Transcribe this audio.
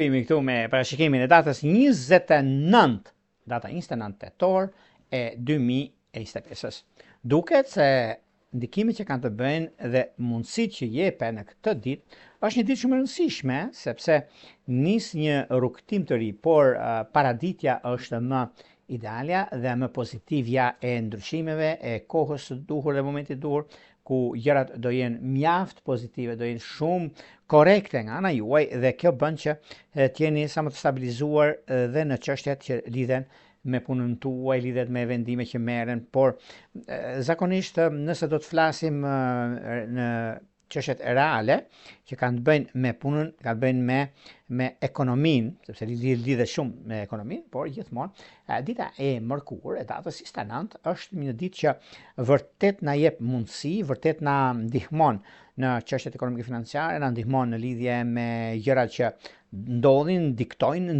Jemi këtu me parashikimin e datës 29, data 29 tetor e 2025. Duket se ndikimit që kanë të bëjnë dhe mundësitë që jepen në këtë ditë është një ditë shumë e rëndësishme, sepse nis një rrugtim të ri, por paraditja është më idealja dhe më pozitivja e ndryshimeve, e kohës së duhur dhe momentit duhur, ku gjërat do jenë mjaft pozitive, do jenë shumë korrekte nga ana juaj dhe kjo bën që t'jeni sa më të stabilizuar dhe në çështjet që lidhen me punën tuaj, lidhet me vendime që merren, por zakonisht nëse do të flasim në çështjet reale që kanë të bëjnë me punën, kanë të bëjnë me ekonominë, sepse lidhet shumë me ekonominë, por gjithmonë dita e mërkurë, e datës 29 është një ditë që vërtet na jep mundësi, vërtet na ndihmon në çështjet ekonomike financiare, na ndihmon në lidhje me gjërat që ndodhin, diktojnë